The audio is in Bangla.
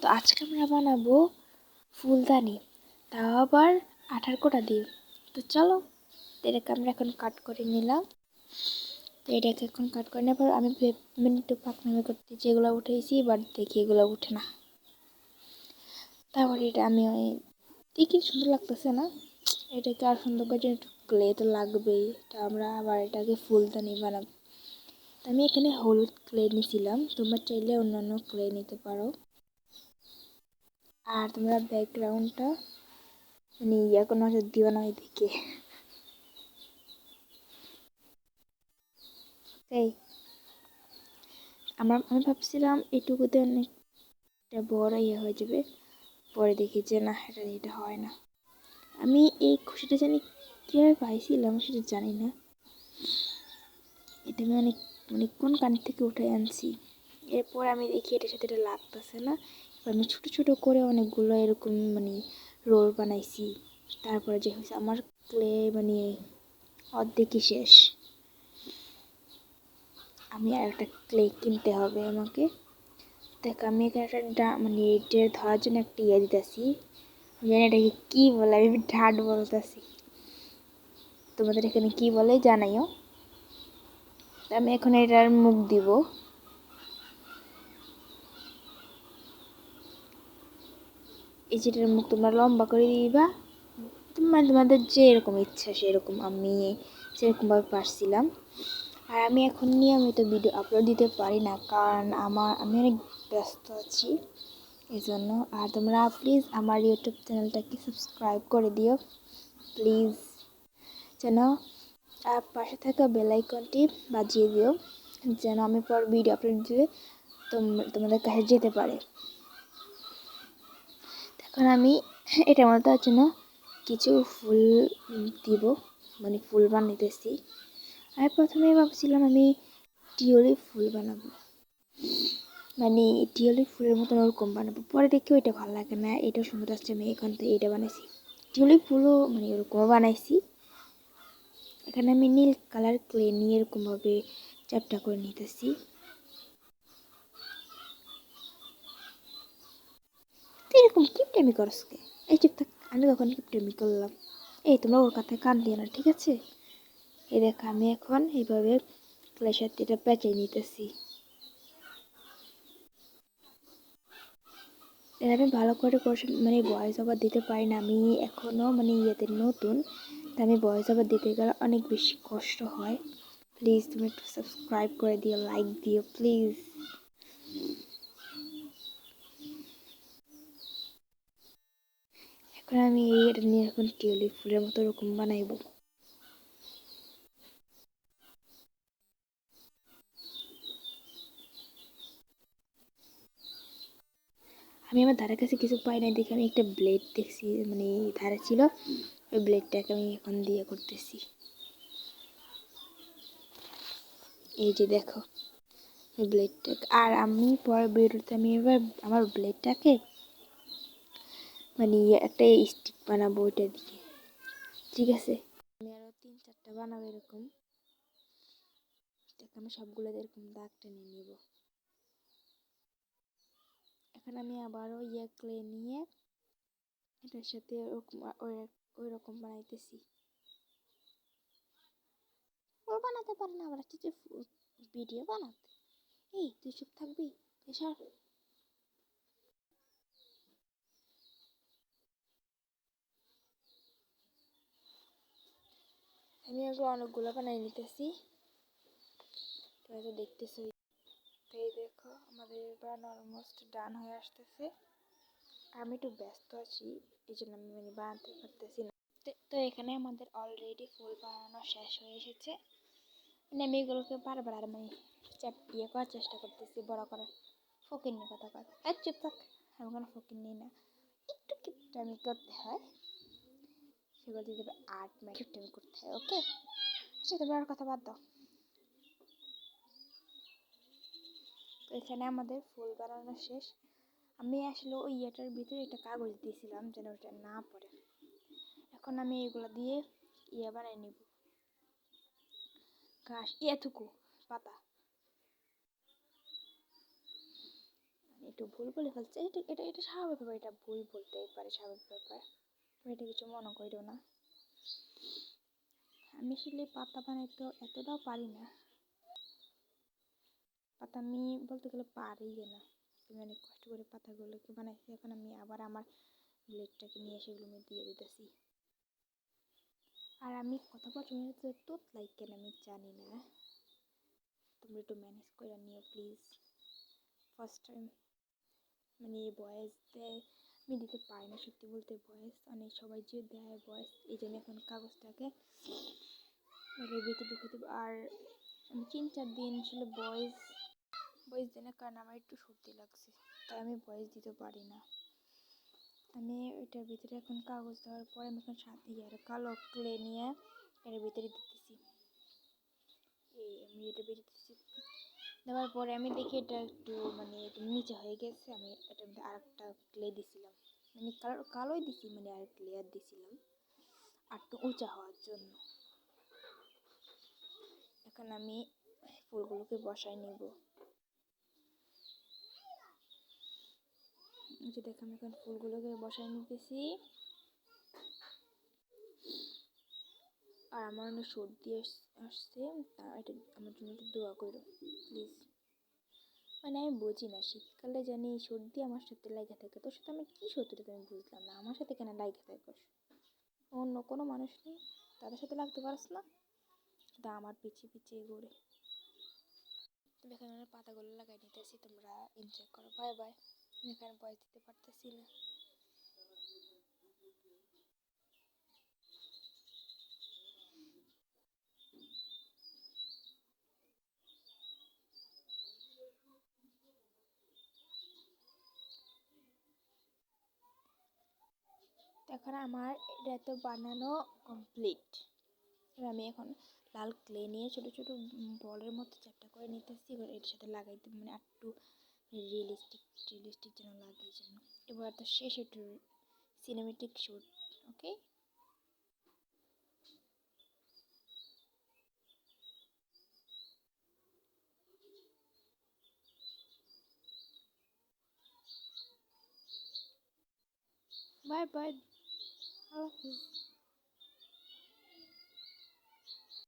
তো আজকে আমরা বানাবো ফুলদানি, তাও আবার আঠার কোটা দিয়ে। তো চলো, এটাকে আমরা এখন কাট করে নিলাম। তো এটাকে এখন কাট করে নেওয়ার পর আমি একটু পাকনামি করতে যেগুলো উঠেছি, বাট দেখি এগুলো উঠে না। তারপর এটা আমি দেখি সুন্দর লাগতেছে না, এটাকে আর সুন্দর করে একটু ক্লে তো লাগবেই, এটা আমরা আবার এটাকে ফুলদানি বানাবো। তো আমি এখানে হলুদ ক্লে নিয়েছিলাম, তোমরা চাইলে অন্যান্য ক্লে নিতে পারো। আর তোমরা ব্যাকগ্রাউন্ডটা মানে কোনো নজর দিও না ওইদিকে। এই আমি ভাবছিলাম এটুকুতে অনেকটা বড় হয়ে যাবে, পরে দেখি যে না, এটা হয় না। আমি এই খুশিটা জানি কীভাবে পাইছিলাম সেটা জানি না, এটা আমি অনেক কোন কান থেকে উঠে আনছি। এরপর আমি দেখি এটার সাথে এটা লাগতেছে না, আমি ছোট ছোট করে অনেকগুলো এরকম রোল বানাইছি। তারপরে যে হয়েছে আমার ক্লে অর্ধেকই শেষ। আমি আর একটা ক্লে কিনতে হবে আমাকে। দেখ আমি এখানে একটা এটা ধরার জন্য একটা দিতেছি, জানি এটাকে কী বলে, আমি ঢাট বলতেছি, তোমাদের এখানে কি বলে জানাইও। আমি এখন এটার মুখ দিব। এই যেটার মুখ তোমরা লম্বা করে দিবা, তোমাদের যে এরকম ইচ্ছা সেরকম, আমি সেরকমভাবে পারছিলাম। আর আমি এখন নিয়মিত ভিডিও আপলোড দিতে পারি না, কারণ আমি অনেক ব্যস্ত আছি এই জন্য। আর তোমরা প্লিজ আমার ইউটিউব চ্যানেলটাকে সাবস্ক্রাইব করে দিও প্লিজ, যেন পাশে থাকা বেল আইকনটি বাজিয়ে দিও, যেন আমি পর ভিডিও আপলোড দিলে তোমাদের কাছে যেতে পারে। এখন আমি এটার মধ্যে জন্য কিছু ফুল দিব, ফুল বানাইতেছি। আমি প্রথমে ভাবছিলাম আমি টিউলিপ ফুল বানাবো, টিউলিপ ফুলের মতন ওরকম বানাবো। পরে দেখি ওইটা ভালো লাগে না, এটাও সুন্দর আসছে, আমি এখান থেকে এটা বানাইছি। টিউলিপ ফুলও ওরকমও বানাইছি। এখানে আমি নীল কালার ক্লে নিয়ে এরকমভাবে চ্যাপটা করে নিতেছি। এরকম কিপটেমি করস কে? এই চুপ থাক, আমি কখন কিপটেমি করলাম? এই তোমরা ওর কথায় কান দিও না, ঠিক আছে? এই দেখো আমি এখন এইভাবে ক্লের সাথে এটা পেঁচিয়ে নিতেছি। এটা আমি ভালো করে ভয়েস ওভার দিতে পারি না, আমি এখনও ইয়েতে নতুন, তা আমি ভয়েস ওভার দিতে গেলে অনেক বেশি কষ্ট হয়। প্লিজ তুমি একটু সাবস্ক্রাইব করে দিও, লাইক দিও প্লিজ। এখন আমি এটা নিয়ে এখন টিউলিপ ফুলের মতো ওরকম বানাইব। আমি আমার ধারে কাছে কিছু পাই নাই দেখে আমি একটা ব্লেড দেখছি, ধারে ছিল, ওই ব্লেডটাকে আমি এখন দিয়ে করতেছি। এই যে দেখো ওই ব্লেডটা। আর আমি পরের ভিডিওতে আমি এবার আমার ব্লেডটাকে একটা স্টিক বানাবো ওইটা দিয়ে, ঠিক আছে? আমি আরও 3-4টা বানাবো এরকম, আমি সবগুলো এরকম দাগ টেনে নিব। এখন আমি আবারও ক্লে নিয়ে এটার সাথে ওই রকম বানাইতেছি। ও বানাতে পারে না আবার যে ভিডিও বানাতে। এই তুই চুপ থাকবি, এসব আমি আগে অনেকগুলো বানাই নিতেছি, তোমরা দেখতেছি। এই দেখো আমাদের এবার অলমোস্ট ডান হয়ে আসতেছে। আমি একটু ব্যস্ত আছি এই জন্য আমি বানাতে পারতেছি না। তো এখানে আমাদের অলরেডি ফুল বানানো শেষ হয়ে এসেছে। আমি এগুলোকে বারবার আর করার চেষ্টা করতেছি, বড় করার। ফকির নিয়ে কথা কর, এক চুপ থাক, আমি কোনো ফকির নিই না। একটু কিপটামি করতে হয়, সেগুলো দিয়ে দেবে আর্ট কিপটামি করতে হয়, ওকে? আচ্ছা তুমি আর কথা বাদ দাও। তো এখানে আমাদের ফুল বানানো শেষ। আমি আসলে ওই ইয়েটার ভিতরে একটা কাগজ দিয়েছিলাম যেন ওটা না পড়ে। এখন আমি এগুলো দিয়ে বানাই নিব, ঘাস এতটুকু পাতা, একটু ভুল বলে ফেলছে, এটা এটা এটা স্বাভাবিক ব্যাপার, এটা ভুল বলতেই পারে, স্বাভাবিক ব্যাপার, তুমি এটা কিছু মনে করো না। আমি আসলে পাতা বানাইতে এতটাও পারি না, পাতা আমি বলতে গেলে পারি না। আমি অনেক কষ্ট করে পাতাগুলোকে বানাইছি, এখন আমি আবার আমার ব্লেডটাকে নিয়ে সেগুলো আমি দিয়ে দিতেছি। আর আমি কথা বলছি তো লাইক কেন আমি জানি না, তোমরা একটু ম্যানেজ করে নিও প্লিজ। ফার্স্ট টাইম মানে ভয়েস দেয়, আমি দিতে পারি না সত্যি বলতে ভয়েস, অনেক সবাই যে দেয় ভয়েস, এই জন্য এখন কাগজটাকে এর ভিতরে ঢুকে দেবো। আর আমি 3-4 দিন ছিল ভয়েস দেওয়ার কারণে আমার একটু সর্দি লাগছে, তাই আমি ভয়েস দিতে পারি না। আমি এটার ভিতরে এখন কাগজ দেওয়ার পরে আমি এখন সাথে আর কালো ক্লে নিয়ে এর ভিতরে দিতেছি, এই আমি এটা ভিতরে দিতেছি। দেওয়ার পরে আমি দেখি এটা একটু মানে একটু নিচে হয়ে গেছে, আমি এটার মধ্যে আরেকটা ক্লে দিছিলাম, মানে কালোই দিছি, মানে আর লেয়ার দিছিলাম আর একটু উঁচা হওয়ার জন্য। এখন আমি ফুলগুলোকে বসাই নেব, যে দেখো আমি এখন ফুলগুলোকে বসাই নিতেছি। আর আমার অনেক সর্দি আসছে, তা এটা আমার জন্য একটু দোয়া করো প্লিজ। মানে আমি বুঝি না, শীতকালে জানি সর্দি আমার সাথে লাগে থাকে, তোর সাথে আমি কী শত্রুতা আমি বুঝলাম না, আমার সাথে কেন লাগে থাকস? অন্য কোনো মানুষ নেই তাদের সাথে লাগতে পারস না, তা আমার পিছিয়ে পিছিয়ে ঘুরে। এখানে পাতাগুলো লাগাই নিতেছি, তোমরা এনজয় করো, বাই বাই। এখানে ভয়েস দিতে পারতেছি না। এখন আমার এটা তো বানানো কমপ্লিট। আমি এখন লাল ক্লে নিয়ে ছোটো ছোটো বলের মতো চ্যাপটা করে নিতেছি, এবার এর সাথে লাগাইতে মানে একটু রিয়েলিস্টিক যেন লাগে এই জন্য। এবার তো শেষ একটু সিনেমেটিক শুট, ওকে। বাই বাই, আল্লাহ হাফিজ।